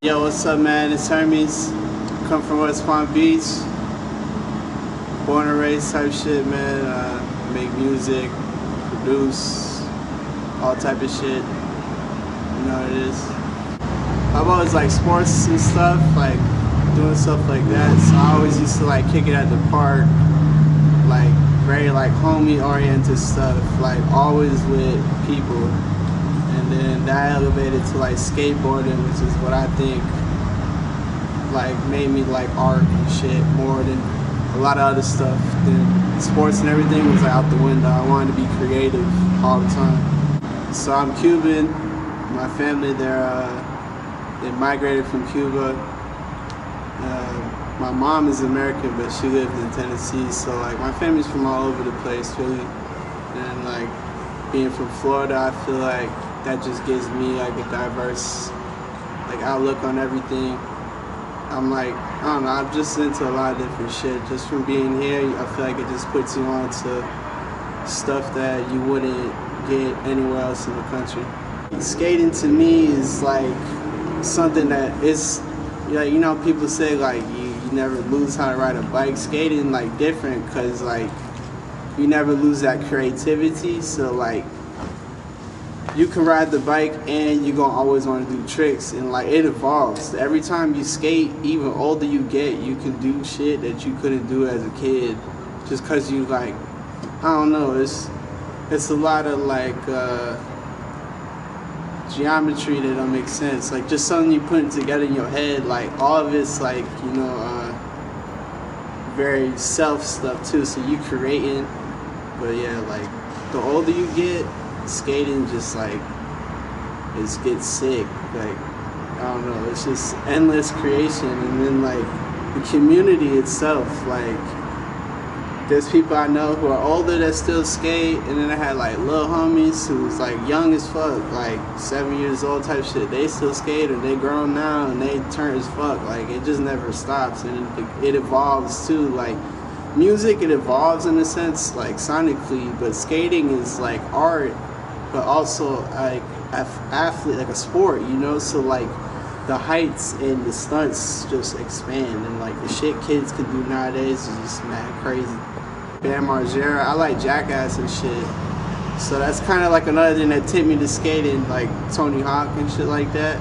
Yo, what's up, man? It's Hermes. Come from West Palm Beach. Born and raised type shit, man. Make music, produce, all type of shit. You know what it is. I've always liked sports and stuff, like doing stuff like that. So I always used to like kick it at the park, like very like homie oriented stuff, like always with people. And then that elevated to like skateboarding, which is what I think like made me like art and shit more than a lot of other stuff. Then sports and everything was like out the window. I wanted to be creative all the time. So I'm Cuban. My family, they migrated from Cuba. My mom is American, but she lived in Tennessee. So like my family's from all over the place, really. And like being from Florida, I feel like that just gives me like a diverse like outlook on everything. I'm like, I don't know, I'm just into a lot of different shit. Just from being here, I feel like it just puts you on to stuff that you wouldn't get anywhere else in the country. Skating to me is like something that is, like, you know, people say like you never lose how to ride a bike. Skating like different because like you never lose that creativity. So like you can ride the bike and you're gonna always want to do tricks, and like it evolves. Every time you skate, even older you get, you can do shit that you couldn't do as a kid just because you like, I don't know, it's a lot of like geometry that don't make sense, like just something you putting together in your head, like all of it's like, you know, very self stuff too, so you creating. But yeah, like the older you get, skating just like it gets sick. Like I don't know, it's just endless creation. And then like the community itself, like there's people I know who are older that still skate, and then I had like little homies who's like young as fuck, like 7 years old type shit. They still skate, or they grown now and they turn as fuck. Like it just never stops, and it evolves too. Like music, it evolves in a sense, like sonically, but skating is like art, but also like athlete, like a sport, you know. So like the heights and the stunts just expand, and like the shit kids can do nowadays is just mad crazy. Bam Margera, I like Jackass and shit, so that's kind of like another thing that tipped me to skating, like Tony Hawk and shit like that.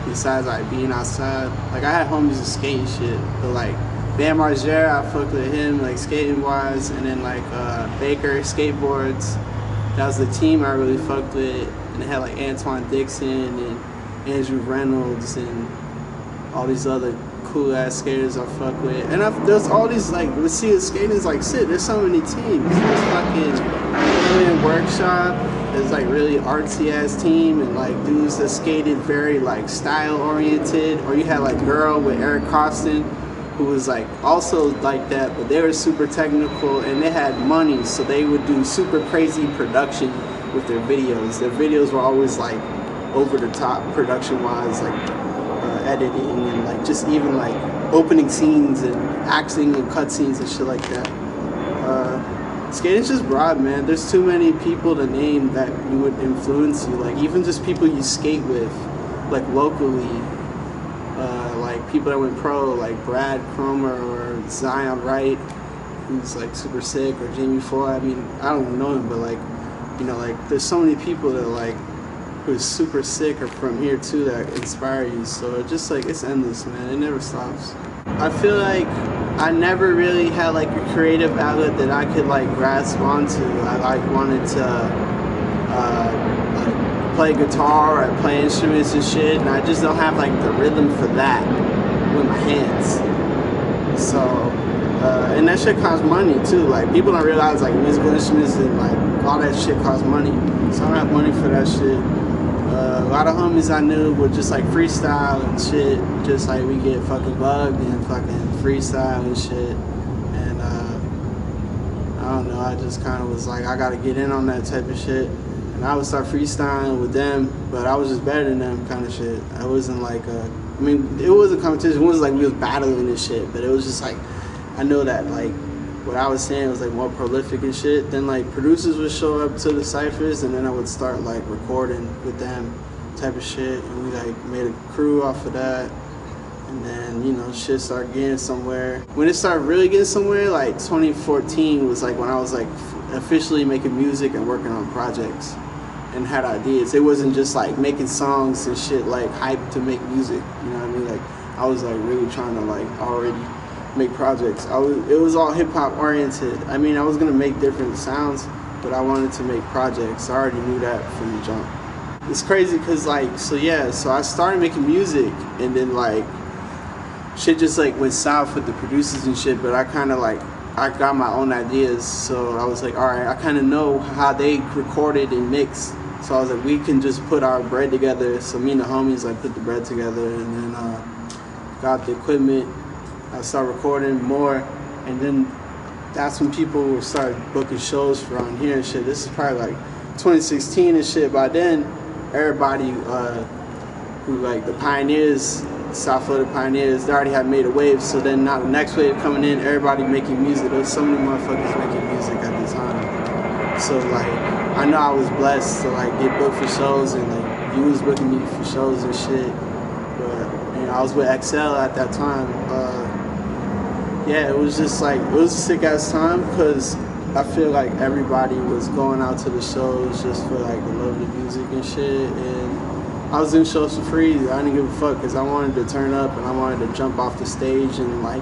Besides like being outside, like I had homies who skate and shit, but like Bam Margera, I fucked with him like skating wise, and then like Baker Skateboards, that was the team I really fucked with, and it had like Antoine Dixon and Andrew Reynolds and all these other cool ass skaters I fuck with. And there's all these like, let's see, skating is like shit, there's so many teams. There's fucking Alien Workshop, there's like really artsy ass team, and like dudes that skated very like style oriented. Or you had like Girl with Eric Costin, who was like also like that, but they were super technical and they had money, so they would do super crazy production with their videos. Their videos were always like over the top production wise, like editing and like just even like opening scenes and acting and cut scenes and shit like that. Skating's just broad, man. There's too many people to name that you would influence you, like even just people you skate with like locally. Like people that went pro, like Brad Cromer or Zion Wright, who's like super sick, or Jamie Foy. I mean, I don't even know him, but like, you know, like there's so many people that like who's super sick or from here too that inspire you. So it just like, it's endless, man. It never stops. I feel like I never really had like a creative outlet that I could like grasp onto. I like wanted to play guitar or play instruments and shit, and I just don't have like the rhythm for that with my hands. So and that shit costs money too. Like people don't realize like musical instruments and like all that shit costs money, so I don't have money for that shit. A lot of homies I knew would just like freestyle and shit, just like we get fucking bugged and fucking freestyle and shit. And I don't know, I just kind of was like, I gotta get in on that type of shit. And I would start freestyling with them, but I was just better than them kind of shit. I wasn't like, I mean, it was a competition. It wasn't like we was battling and shit, but it was just like, I know that like what I was saying was like more prolific and shit. Then like producers would show up to the ciphers, and then I would start like recording with them type of shit. And we like made a crew off of that. And then, you know, shit started getting somewhere. When it started really getting somewhere, like 2014 was like when I was like officially making music and working on projects and had ideas. It wasn't just like making songs and shit like hype to make music, you know what I mean? Like I was like really trying to like already make projects. It was all hip hop oriented. I mean, I was gonna make different sounds, but I wanted to make projects. I already knew that from the jump. It's crazy because like, so I started making music and then like shit just like went south with the producers and shit, but I kind of like, I got my own ideas. So I was like, all right, I kind of know how they recorded and mixed. So I was like, we can just put our bread together. So me and the homies like put the bread together and then got the equipment. I started recording more, and then that's when people started booking shows for on here and shit. This is probably like 2016 and shit. By then, everybody who like the pioneers, South Florida pioneers, they already had made a wave. So then now the next wave coming in, everybody making music. There was so many motherfuckers making music at the time. So like, I know I was blessed to like get booked for shows, and like you was booking me for shows and shit. But you know, I was with XL at that time. Yeah, it was just like, it was a sick ass time because I feel like everybody was going out to the shows just for like the love of the music and shit. And I was doing shows for free. I didn't give a fuck because I wanted to turn up and I wanted to jump off the stage. And like,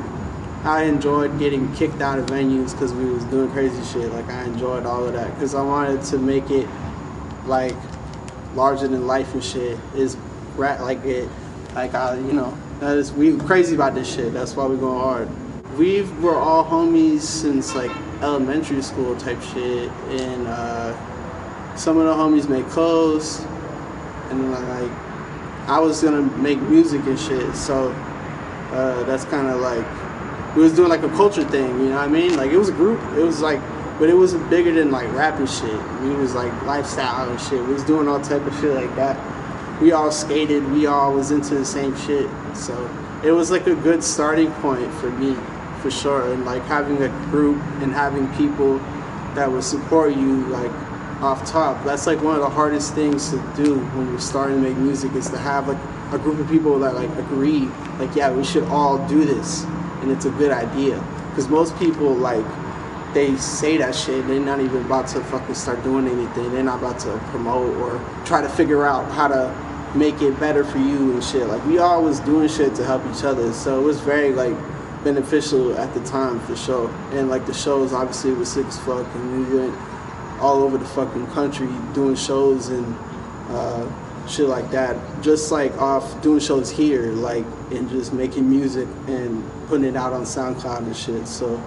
I enjoyed getting kicked out of venues because we was doing crazy shit. Like I enjoyed all of that because I wanted to make it like larger than life and shit. Is like it, like you know, we crazy about this shit. That's why we going hard. We were all homies since like elementary school type shit, and some of the homies made clothes, and like I was gonna make music and shit. So that's kind of like we was doing like a culture thing, you know what I mean? Like it was a group. It was like, but it wasn't bigger than like rap and shit. We was like lifestyle and shit. We was doing all type of shit like that. We all skated. We all was into the same shit. So it was like a good starting point for me. For sure, and like having a group and having people that would support you like off top, that's like one of the hardest things to do when you're starting to make music, is to have like a group of people that like agree, like yeah, we should all do this and it's a good idea. Because most people like, they say that shit, they're not even about to fucking start doing anything. They're not about to promote or try to figure out how to make it better for you and shit. Like we all was doing shit to help each other, so it was very like beneficial at the time for sure. And like the shows obviously was sick as fuck, and we went all over the fucking country doing shows and shit like that, just like off doing shows here, like, and just making music and putting it out on SoundCloud and shit. So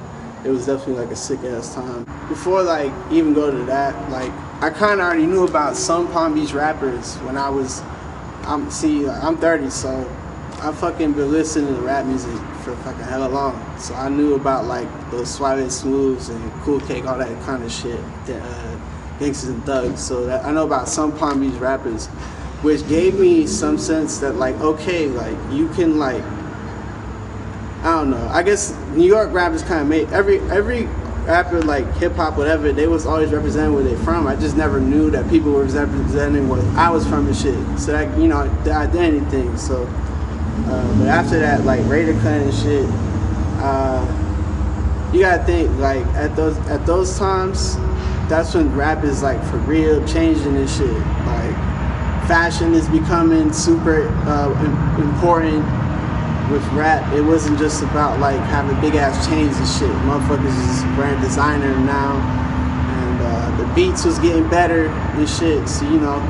it was definitely like a sick ass time. Before like even go to that, like I kind of already knew about some Palm Beach rappers when I'm 30, so I fucking been listening to rap music for fucking hella long. So I knew about like those Suave Smooths and Cool Cake, all that kind of shit, Gangsters and Thugs. So that I know about some Palm Beach rappers, which gave me some sense that like, okay, like you can like, I don't know, I guess New York rappers kind of made every rapper, like hip hop, whatever, they was always representing where they from. I just never knew that people were representing where I was from and shit. So that, you know, the identity thing. So but after that, like Raider Clan and shit, you gotta think like at those times, that's when rap is like for real changing and shit. Like fashion is becoming super important with rap. It wasn't just about like having big ass chains and shit. Motherfuckers is brand designer now, and the beats was getting better and shit. So you know,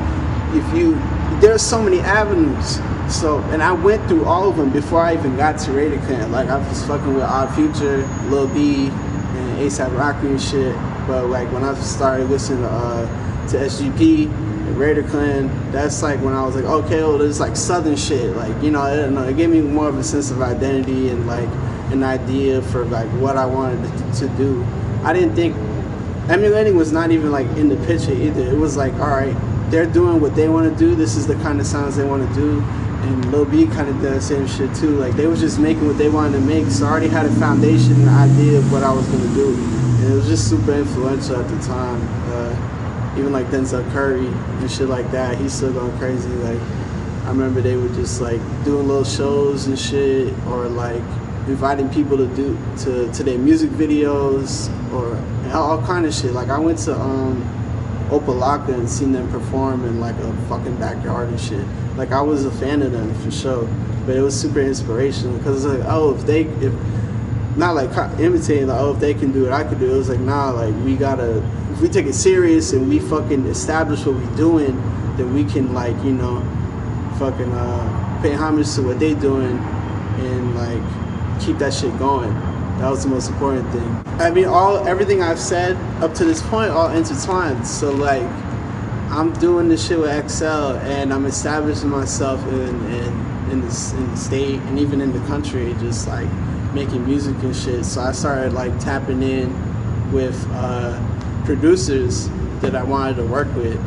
there's so many avenues. So, and I went through all of them before I even got to Raider Clan. Like I was fucking with Odd Future, Lil B, and A$AP Rocky and shit. But like when I started listening to SGP and Raider Clan, that's like when I was like, okay, well, there's like Southern shit. Like, you know, I don't know, it gave me more of a sense of identity and like an idea for like what I wanted to do. I didn't think emulating was not even like in the picture either. It was like, all right, they're doing what they want to do. This is the kind of sounds they want to do. And Lil B kind of did the same shit too. Like they was just making what they wanted to make. So I already had a foundation and an idea of what I was gonna do. And it was just super influential at the time. Even like Denzel Curry and shit like that. He's still going crazy. Like I remember they were just like doing little shows and shit, or like inviting people to their music videos, or all kind of shit. Like I went to Opalaka and seen them perform in like a fucking backyard and shit. Like I was a fan of them for sure, but it was super inspirational because it's like, oh, if not like imitating, like, oh, if they can do it, I could do it. It was like, nah, like if we take it serious and we fucking establish what we're doing, then we can like, you know, fucking pay homage to what they doing and like keep that shit going. That was the most important thing. I mean, everything I've said up to this point all intertwined. So like, I'm doing this shit with XL, and I'm establishing myself in the state and even in the country, just like making music and shit. So I started like tapping in with producers that I wanted to work with,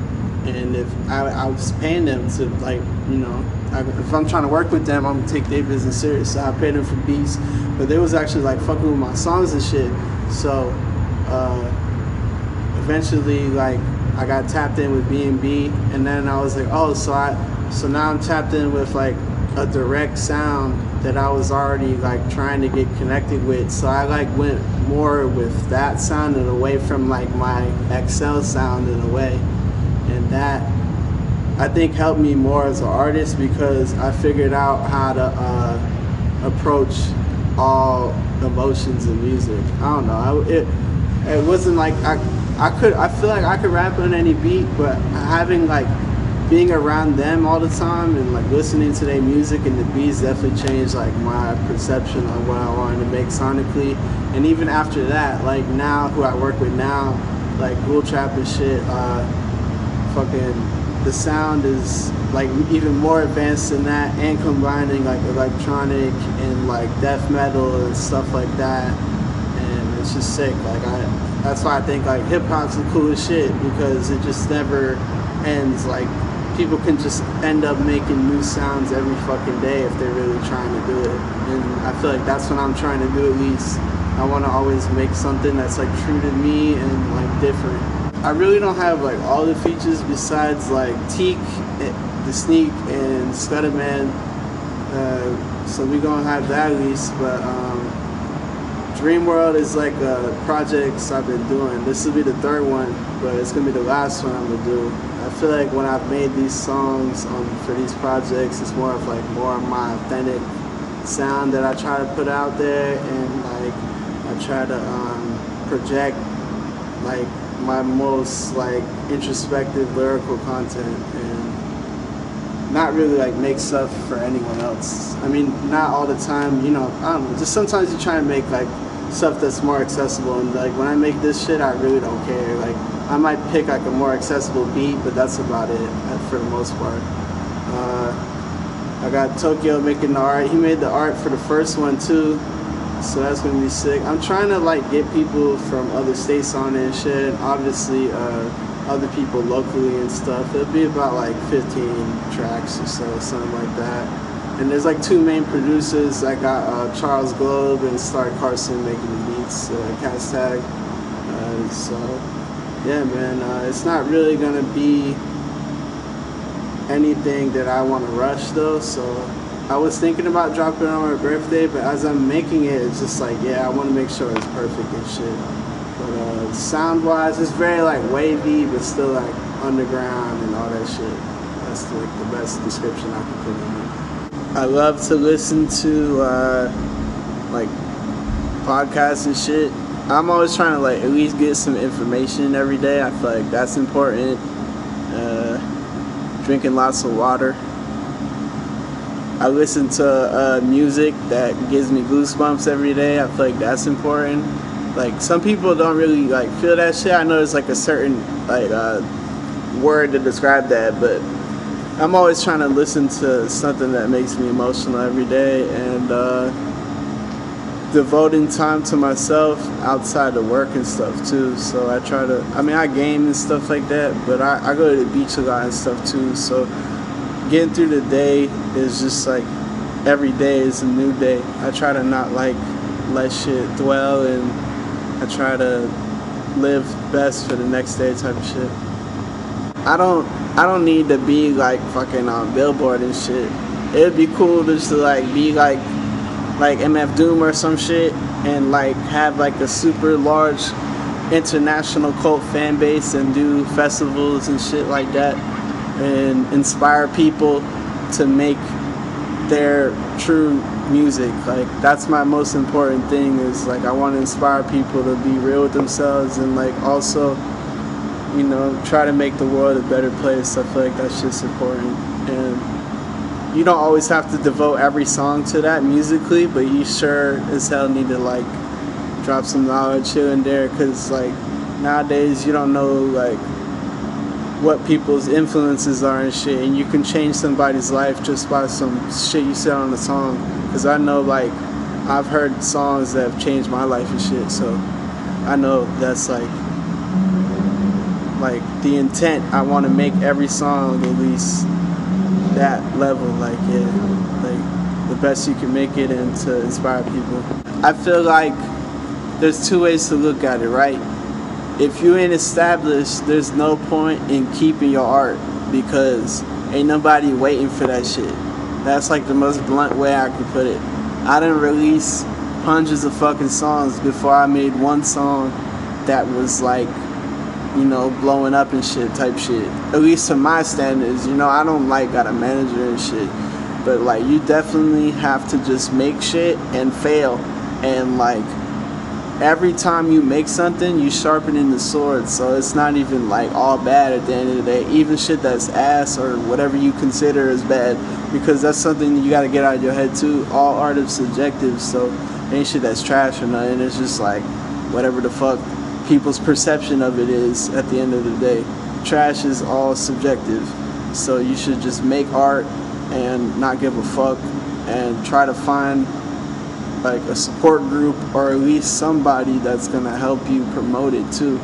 and if I was paying them to like, you know, if I'm trying to work with them, I'm gonna take their business serious. So I paid them for beats, but they was actually like fucking with my songs and shit. So eventually, like, I got tapped in with B&B, and then I was like, oh, so now I'm tapped in with like a direct sound that I was already like trying to get connected with. So I like went more with that sound and away from like my XL sound in a way, and that I think helped me more as an artist because I figured out how to approach all emotions in music. I don't know. It wasn't like I feel like I could rap on any beat, but having like being around them all the time and like listening to their music and the beats definitely changed like my perception of what I wanted to make sonically. And even after that, like now who I work with now, like Bull Trap and shit, fucking the sound is like even more advanced than that, and combining like electronic and like death metal and stuff like that, and it's just sick. Like that's why I think like hip hop's the coolest shit, because it just never ends. Like people can just end up making new sounds every fucking day if they're really trying to do it, and I feel like that's what I'm trying to do. At least I want to always make something that's like true to me and like different. I really don't have like all the features besides like Teak, the Sneak, and Scudderman. So we gonna have that at least. But Dream World is like projects I've been doing. This will be the third one, but it's gonna be the last one I'm gonna do. I feel like when I've made these songs for these projects, it's more of my authentic sound that I try to put out there, and like I try to project like my most like introspective lyrical content, and not really like make stuff for anyone else. I mean, not all the time, you know, I don't know, just sometimes you try to make like stuff that's more accessible, and like when I make this shit, I really don't care. Like I might pick like a more accessible beat, but that's about it for the most part. I got Tokyo making the art. He made the art for the first one too, so that's gonna be sick. I'm trying to like get people from other states on it and shit. Obviously, other people locally and stuff. It'll be about like 15 tracks or so, something like that. And there's like two main producers. I got Charles Globe and Star Carson making the beats, Cast Tag. So yeah, man, it's not really gonna be anything that I want to rush though. So I was thinking about dropping it on my birthday, but as I'm making it, it's just like, yeah, I want to make sure it's perfect and shit. But sound-wise, it's very like wavy, but still like underground and all that shit. That's like the best description I can put on it. I love to listen to like podcasts and shit. I'm always trying to like at least get some information every day. I feel like that's important. Drinking lots of water. I listen to music that gives me goosebumps every day. I feel like that's important. Like some people don't really like feel that shit. I know there's like a certain like word to describe that, but I'm always trying to listen to something that makes me emotional every day, and devoting time to myself outside of work and stuff too. So I try to, I mean, I game and stuff like that, but I go to the beach a lot and stuff too. So getting through the day is just like every day is a new day. I try to not like let shit dwell, and I try to live best for the next day type of shit. I don't need to be like fucking on Billboard and shit. It'd be cool just to like be like MF Doom or some shit, and like have like a super large international cult fan base and do festivals and shit like that, and inspire people to make their true music. Like that's my most important thing, is like I want to inspire people to be real with themselves, and like also, you know, try to make the world a better place. I feel like that's just important. And you don't always have to devote every song to that musically, but you sure as hell need to like drop some knowledge here and there, because like nowadays you don't know like what people's influences are and shit, and you can change somebody's life just by some shit you said on the song. Because I know like I've heard songs that have changed my life and shit, so I know that's like the intent. I want to make every song at least that level, like yeah, like the best you can make it, and to inspire people. I feel like there's two ways to look at it, right? If you ain't established, there's no point in keeping your art, because ain't nobody waiting for that shit. That's like the most blunt way I could put it. I didn't release hundreds of fucking songs before I made one song that was like, you know, blowing up and shit type shit. At least to my standards, you know, I don't like got a manager and shit. But like you definitely have to just make shit and fail, and like every time you make something, you sharpening the sword. So it's not even like all bad at the end of the day. Even shit that's ass or whatever you consider is bad, because that's something you gotta get out of your head too. All art is subjective, so ain't shit that's trash or nothing. It's just like whatever the fuck people's perception of it is at the end of the day. Trash is all subjective. So you should just make art and not give a fuck, and try to find like a support group, or at least somebody that's gonna help you promote it too.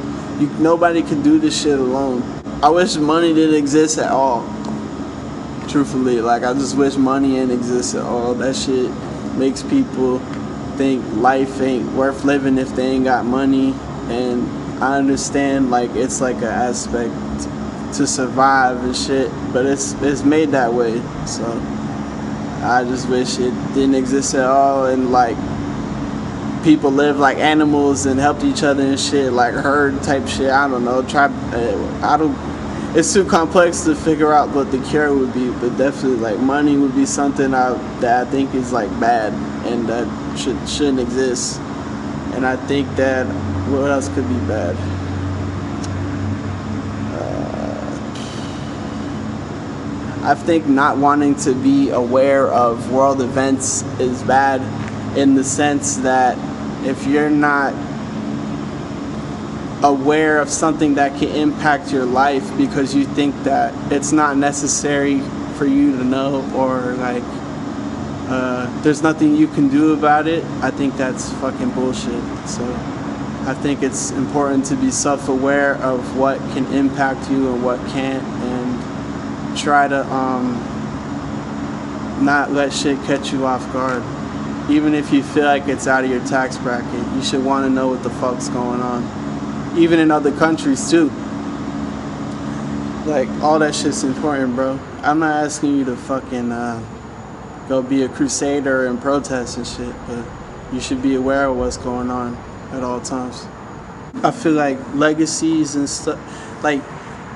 Nobody can do this shit alone. I wish money didn't exist at all. Truthfully, like I just wish money didn't exist at all. That shit makes people think life ain't worth living if they ain't got money. And I understand like it's like an aspect to survive and shit, but it's made that way. So I just wish it didn't exist at all, and like people live like animals and helped each other and shit, like herd type shit. I don't know. It's too complex to figure out what the cure would be, but definitely like money would be something that I think is like bad, and that shouldn't exist. And I think that what else could be bad? I think not wanting to be aware of world events is bad, in the sense that if you're not aware of something that can impact your life because you think that it's not necessary for you to know, or like there's nothing you can do about it, I think that's fucking bullshit. So I think it's important to be self-aware of what can impact you and what can't, and try to not let shit catch you off guard. Even if you feel like it's out of your tax bracket, you should want to know what the fuck's going on. Even in other countries too. Like all that shit's important, bro. I'm not asking you to fucking go be a crusader and protest and shit, but you should be aware of what's going on at all times. I feel like legacies and stuff, like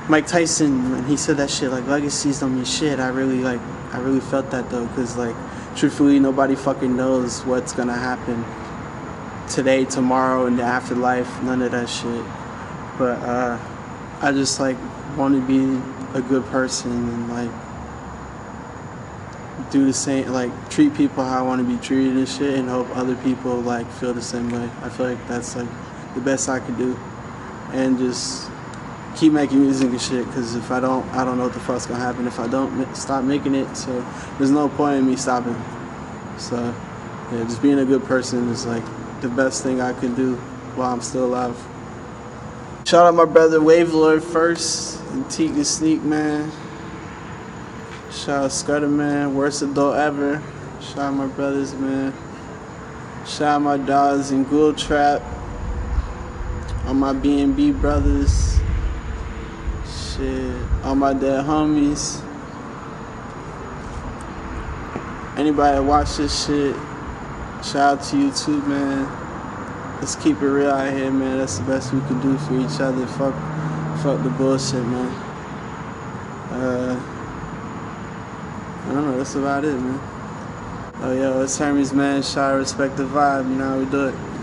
Mike Tyson, when he said that shit, like legacies don't mean shit. I really felt that though, because like truthfully nobody fucking knows what's gonna happen today, tomorrow, in the afterlife. None of that shit. But I just like want to be a good person and like do the same, like treat people how I want to be treated and shit, and hope other people like feel the same way. I feel like that's like the best I could do, and just keep making music and shit, because if I don't know what the fuck's gonna happen if I don't stop making it. So there's no point in me stopping. So yeah, just being a good person is like the best thing I can do while I'm still alive. Shout out my brother Wave Lord first, and Teak and Sneak, man. Shout out Scudder, man, worst adult ever. Shout out my brothers, man. Shout out my dogs in Ghoul Trap. All my B&B brothers. Shit. All my dead homies. Anybody that watch this shit, shout out to you too, man. Let's keep it real out here, man. That's the best we can do for each other. Fuck the bullshit, man. I don't know, that's about it, man. Oh, yo, it's Hermes, man. Shout out, respect the vibe. You know how we do it.